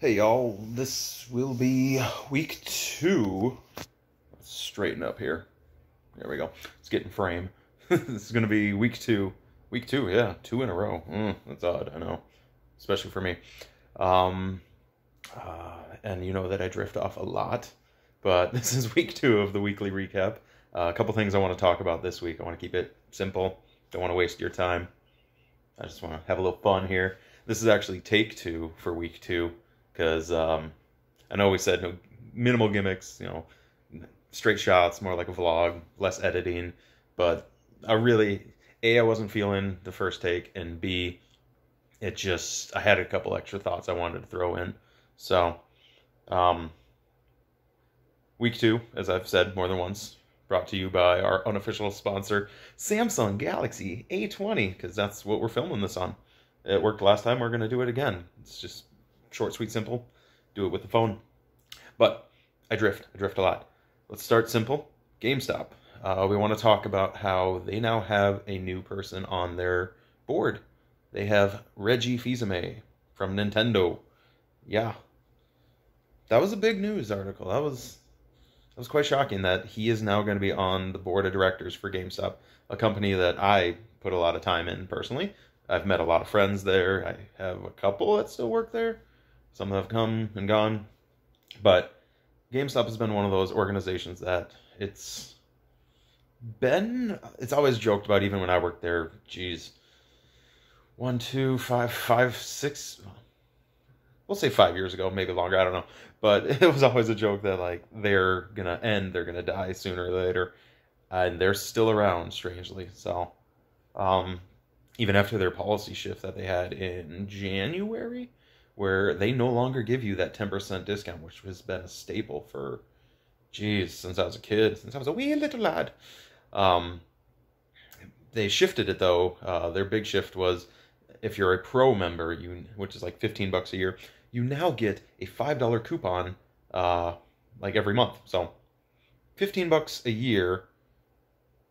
Hey y'all, this will be week 2. Let's straighten up here. There we go. Let's get in frame. This is going to be week 2. Week 2, yeah. 2 in a row. That's odd, I know. Especially for me. Um, and you know that I drift off a lot. But this is week 2 of the weekly recap. A couple things I want to talk about this week. I want to keep it simple. Don't want to waste your time. I just want to have a little fun here. This is actually take 2 for week 2. Because I know we said no minimal gimmicks, straight shots, more like a vlog, less editing. But I wasn't feeling the first take, and B, I had a couple extra thoughts I wanted to throw in. So, week 2, as I've said more than once, brought to you by our unofficial sponsor, Samsung Galaxy A20, because that's what we're filming this on. It worked last time, we're going to do it again. It's just short, sweet, simple. Do it with the phone. But I drift a lot. Let's start simple. GameStop. We want to talk about how they now have a new person on their board. They have Reggie Fils-Aimé from Nintendo. Yeah. That was a big news article. That was quite shocking that he is now going to be on the board of directors for GameStop, a company that I put a lot of time in personally. I've met a lot of friends there. I have a couple that still work there. Some have come and gone. But GameStop has been one of those organizations that it's always joked about, even when I worked there. Geez. 1, 2, 5, 6, we'll say 5 years ago, maybe longer, I don't know. But it was always a joke that, like, they're going to end, they're going to die sooner or later. And they're still around, strangely. So, even after their policy shift that they had in January, where they no longer give you that 10% discount, which has been a staple for, since I was a kid, since I was a wee little lad. They shifted it, though. Their big shift was, if you're a pro member, which is like $15 a year, you now get a $5 coupon, like every month. So, $15 a year,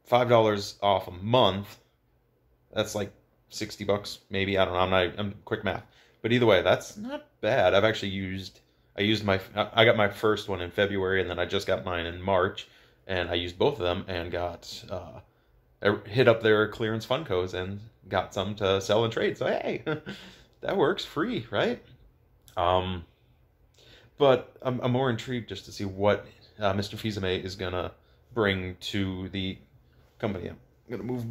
$5 off a month. That's like $60, maybe. I don't know. I'm quick math. But either way, that's not bad. I got my first one in February, and then I just got mine in March, and I used both of them and I hit up their clearance Funkos and got some to sell and trade. So hey, that works, free, right? But I'm more intrigued just to see what Mr. Fils-Aimé is gonna bring to the company. I'm gonna move.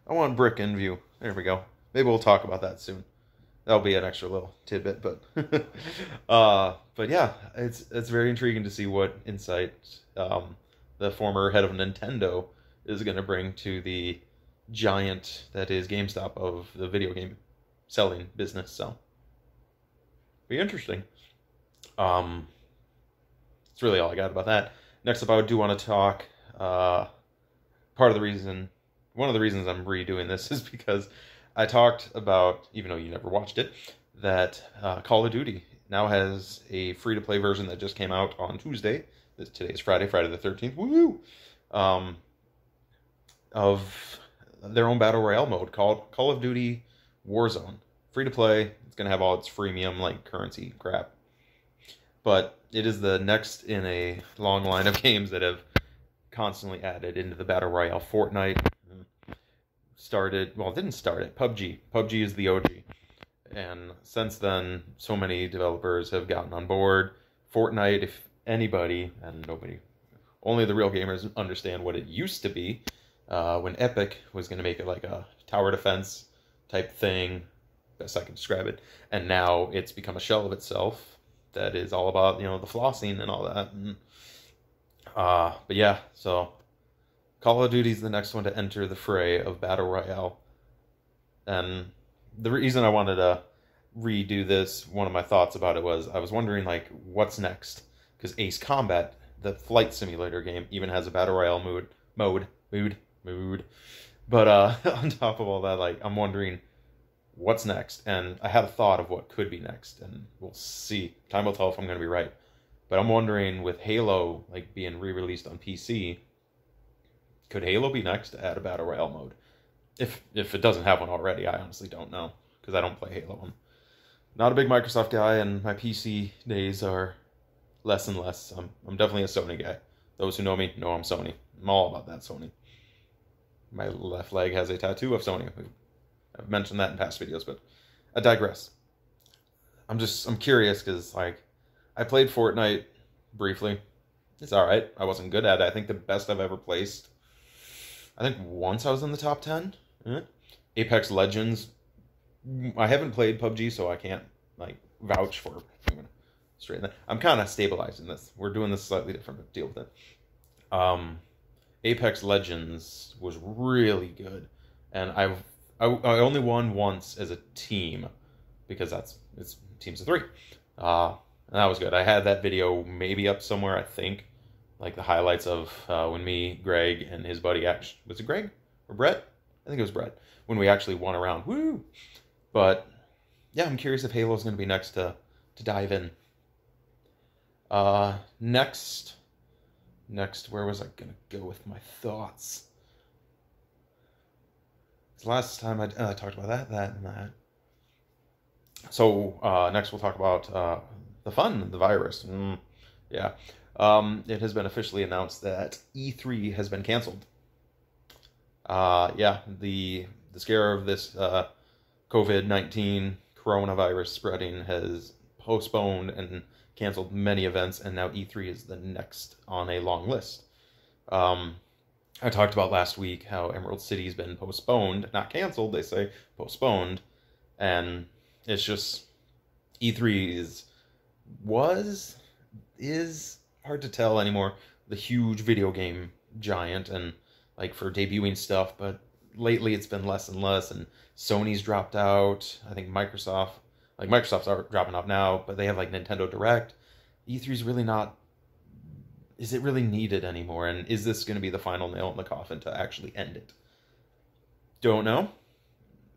I want brick in view. There we go. Maybe we'll talk about that soon. That'll be an extra little tidbit, but but yeah, it's very intriguing to see what insight the former head of Nintendo is going to bring to the giant that is GameStop of the video game selling business. So, be interesting. That's really all I got about that. Next up, I do want to talk. One of the reasons I'm redoing this is because I talked about, even though you never watched it, that Call of Duty now has a free-to-play version that just came out on Tuesday. Today is Friday the 13th. Woo! Of their own Battle Royale mode called Call of Duty Warzone. Free-to-play. It's going to have all its freemium, like, currency crap. But it is the next in a long line of games that have constantly added into the Battle Royale. Fortnite didn't start it. PUBG. PUBG is the OG. And since then, so many developers have gotten on board. Fortnite, if anybody, and nobody, only the real gamers understand what it used to be, when Epic was going to make it like a tower defense type thing, best I can describe it, and now it's become a shell of itself that is all about, the flossing and all that. And, but yeah, so Call of Duty is the next one to enter the fray of Battle Royale. And the reason I wanted to redo this, one of my thoughts about it was, I was wondering, like, what's next? Because Ace Combat, the flight simulator game, even has a Battle Royale mode. But on top of all that, like, I'm wondering what's next. And I had a thought of what could be next, and we'll see. Time will tell if I'm going to be right. But I'm wondering, with Halo, like, being re-released on PC, could Halo be next to add a Battle Royale mode? If it doesn't have one already, I honestly don't know, because I don't play Halo. not a big Microsoft guy, and my PC days are less and less. I'm definitely a Sony guy. Those who know me know I'm Sony. I'm all about that Sony. My left leg has a tattoo of Sony. I've mentioned that in past videos, but I digress. I'm curious because, like, I played Fortnite briefly. It's alright. I wasn't good at it. I think the best I've ever placed, I think once I was in the top 10. Apex Legends. I haven't played PUBG, so I can't, like, vouch for. I'm gonna straighten that. I'm kind of stabilizing this. We're doing this slightly different, but deal with it. Apex Legends was really good, and I only won once as a team because it's teams of 3. And that was good. I had that video maybe up somewhere, I think, like the highlights of when me, Greg, and his buddy actually, was it Greg or Brett? I think it was Brett, when we actually won a round. Woo! But yeah, I'm curious if Halo's going to be next to dive in. Next, where was I going to go with my thoughts? Last time I talked about that, and that. So next we'll talk about the virus. Yeah. It has been officially announced that E3 has been canceled. Yeah, the scare of this COVID-19 coronavirus spreading has postponed and canceled many events, and now E3 is the next on a long list. I talked about last week how Emerald City's been postponed, not canceled, they say postponed, and it's just E3 is hard to tell anymore, the huge video game giant, and like for debuting stuff, but lately it's been less and less, and Sony's dropped out. I think Microsoft's dropping off now, but they have like Nintendo Direct. E3's really not, is it really needed anymore? And is this going to be the final nail in the coffin to actually end it? Don't know.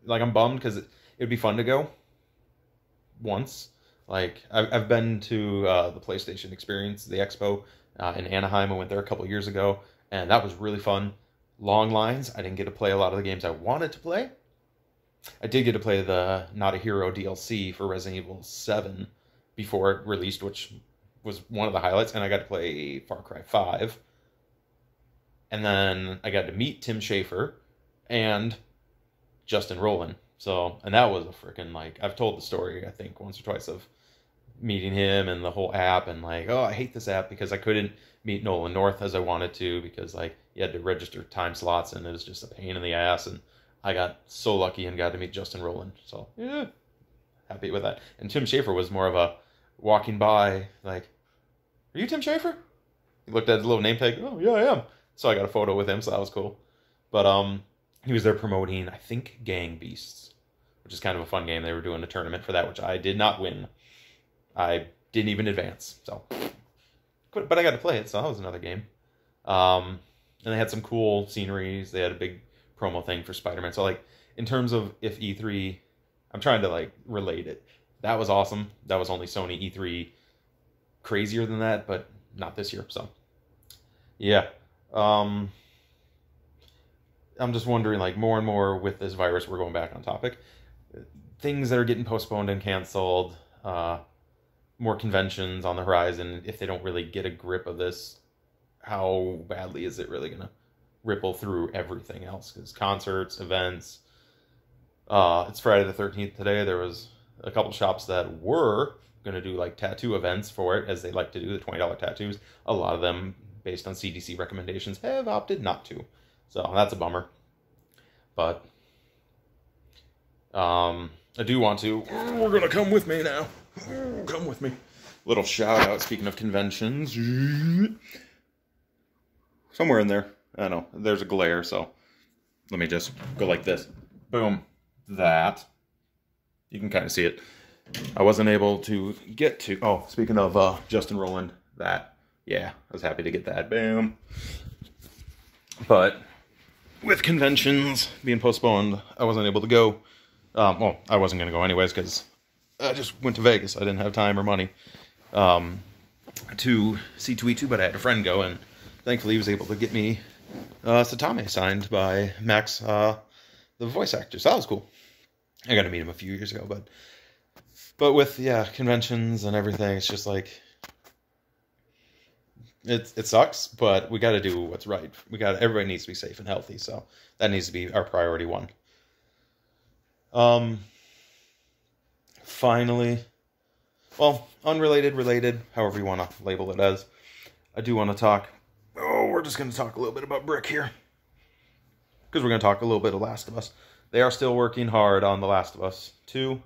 Like, I'm bummed because it would be fun to go once. Like, I've been to the PlayStation Experience, the expo in Anaheim. I went there a couple years ago, and that was really fun. Long lines. I didn't get to play a lot of the games I wanted to play. I did get to play the Not a Hero DLC for Resident Evil 7 before it released, which was one of the highlights, and I got to play Far Cry 5. And then I got to meet Tim Schafer and Justin Roiland. So, and that was a freaking, like, I've told the story, I think, once or twice of meeting him and the whole app, and like, oh, I hate this app because I couldn't meet Nolan North as I wanted to because, like, you had to register time slots, and it was just a pain in the ass, and I got so lucky and got to meet Justin Roiland. So, yeah, happy with that. And Tim Schafer was more of a walking by, like, are you Tim Schafer? He looked at his little name tag. Oh, yeah, I am. So I got a photo with him, so that was cool. But he was there promoting, I think, Gang Beasts, which is kind of a fun game. They were doing a tournament for that, which I did not win. I didn't even advance. So, but I got to play it, so that was another game. And they had some cool sceneries. They had a big promo thing for Spider-Man. So, like, in terms of if E3, I'm trying to, like, relate it. That was awesome. That was only Sony. E3 crazier than that, but not this year. So, yeah. I'm just wondering, like, more and more with this virus, we're going back on topic. Things that are getting postponed and canceled, more conventions on the horizon. If they don't really get a grip of this, how badly is it really going to ripple through everything else? Because concerts, events, it's Friday the 13th today. There was a couple shops that were going to do, like, tattoo events for it, as they like to do, the $20 tattoos. A lot of them, based on CDC recommendations, have opted not to. So that's a bummer. But I do want to. We're going to come with me now. Come with me. Little shout out, speaking of conventions. Somewhere in there. I don't know. There's a glare, so let me just go like this. Boom. That. You can kind of see it. I wasn't able to get to. Oh, speaking of Justin Roiland, that. Yeah, I was happy to get that. Boom. But with conventions being postponed, I wasn't able to go. Well, I wasn't going to go anyways because I just went to Vegas. I didn't have time or money to see 2E2, but I had a friend go, and thankfully he was able to get me Satame signed by Max, the voice actor. So that was cool. I got to meet him a few years ago, but But with, conventions and everything, it's just like, it sucks, but we got to do what's right. Everybody needs to be safe and healthy, so that needs to be our priority one. Finally, well, unrelated, related, however you want to label it as, I do want to talk, we're just going to talk a little bit about Brick here. Because we're going to talk a little bit of Last of Us. They are still working hard on The Last of Us 2,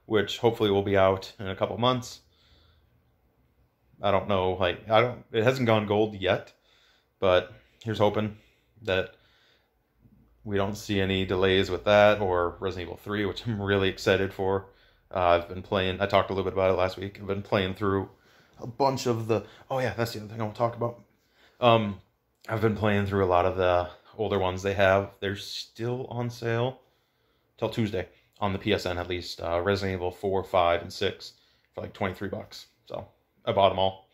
which hopefully will be out in a couple months. I don't know, it hasn't gone gold yet, but here's hoping that we don't see any delays with that, or Resident Evil 3, which I'm really excited for. I've been playing, I talked a little bit about it last week, I've been playing through a bunch of the, that's the other thing I want to talk about. I've been playing through a lot of the older ones they have. They're still on sale till Tuesday, on the PSN at least. Resident Evil 4, 5, and 6 for like $23. So I bought them all,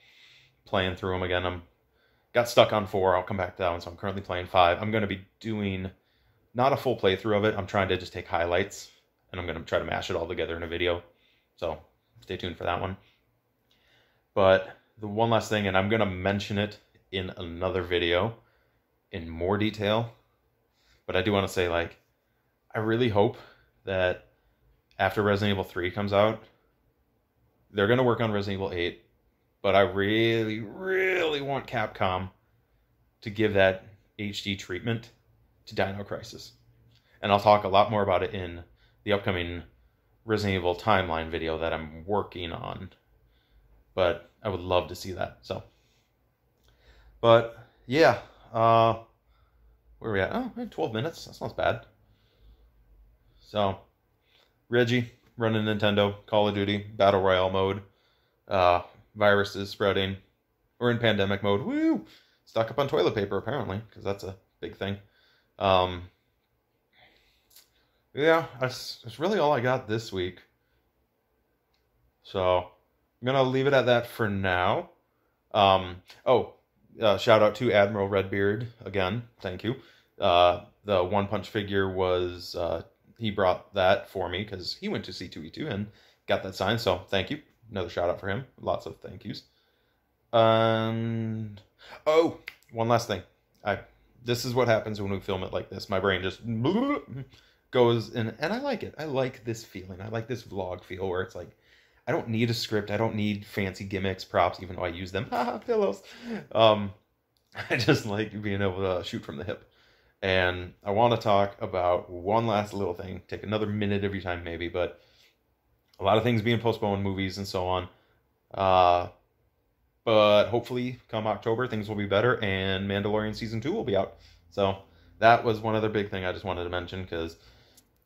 playing through them again. Got stuck on 4, I'll come back to that one, so I'm currently playing 5. I'm going to be doing not a full playthrough of it, I'm trying to just take highlights, and I'm going to try to mash it all together in a video. So stay tuned for that one. But the one last thing, and I'm going to mention it in another video in more detail, but I do want to say, I really hope that after Resident Evil 3 comes out, they're going to work on Resident Evil 8, but I really, really want Capcom to give that HD treatment to Dino Crisis. And I'll talk a lot more about it in the upcoming Resident Evil timeline video that I'm working on. But I would love to see that. So, but yeah, where are we at? 12 minutes. That's not bad. So, Reggie running Nintendo, Call of Duty, Battle Royale mode. Viruses spreading. We're in pandemic mode. Woo! Stock up on toilet paper, apparently, because that's a big thing. Yeah, that's really all I got this week. So, I'm going to leave it at that for now. Shout out to Admiral Redbeard again. Thank you. The One Punch figure was, he brought that for me because he went to C2E2 and got that signed. So, thank you. Another shout out for him. Lots of thank yous. And, one last thing. This is what happens when we film it like this. My brain just goes in, and I like it. I like this feeling. I like this vlog feel where it's like, I don't need a script. I don't need fancy gimmicks, props, even though I use them. Haha, pillows. I just like being able to shoot from the hip. And I want to talk about one last little thing. Take another minute every time, maybe, but a lot of things being postponed, movies and so on. But hopefully, come October, things will be better, and Mandalorian Season 2 will be out. So, that was one other big thing I just wanted to mention, because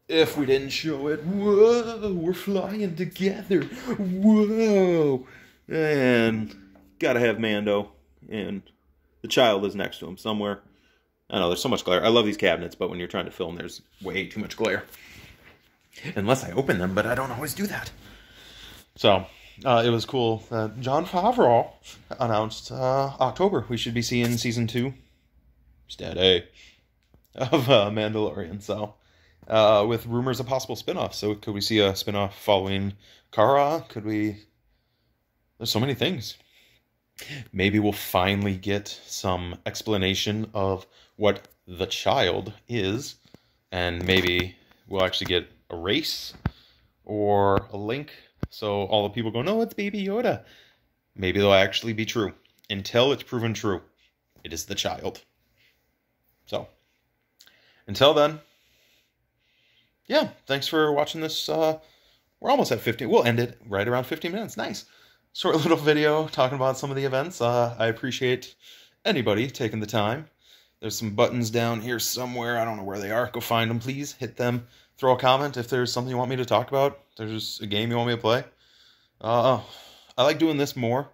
if we didn't show it, whoa, we're flying together, whoa, and gotta have Mando, and the child is next to him somewhere. I know, there's so much glare. I love these cabinets, but when you're trying to film, there's way too much glare. Unless I open them, but I don't always do that. So, it was cool. Jon Favreau announced October we should be seeing Season 2, steady, of Mandalorian. So, with rumors of possible spinoffs. So, could we see a spinoff following Kara? Could we... There's so many things. Maybe we'll finally get some explanation of what the child is. And maybe we'll actually get a race or a link. So all the people go, no, it's Baby Yoda. Maybe they'll actually be true. Until it's proven true, it is the child. So, until then, yeah, thanks for watching this. We're almost at 15. We'll end it right around 15 minutes. Nice. Short little video talking about some of the events. I appreciate anybody taking the time. There's some buttons down here somewhere. I don't know where they are. Go find them, please. Hit them. Throw a comment if there's something you want me to talk about. If there's a game you want me to play. I like doing this more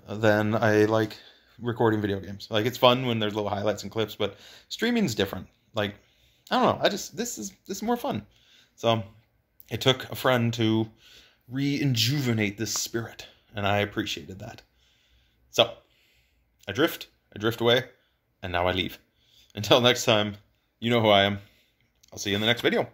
than I like recording video games. Like, it's fun when there's little highlights and clips, but streaming's different. Like, I don't know. This is more fun. So, it took a friend to rejuvenate this spirit, and I appreciated that. So, I drift away, and now I leave. Until next time, you know who I am. I'll see you in the next video.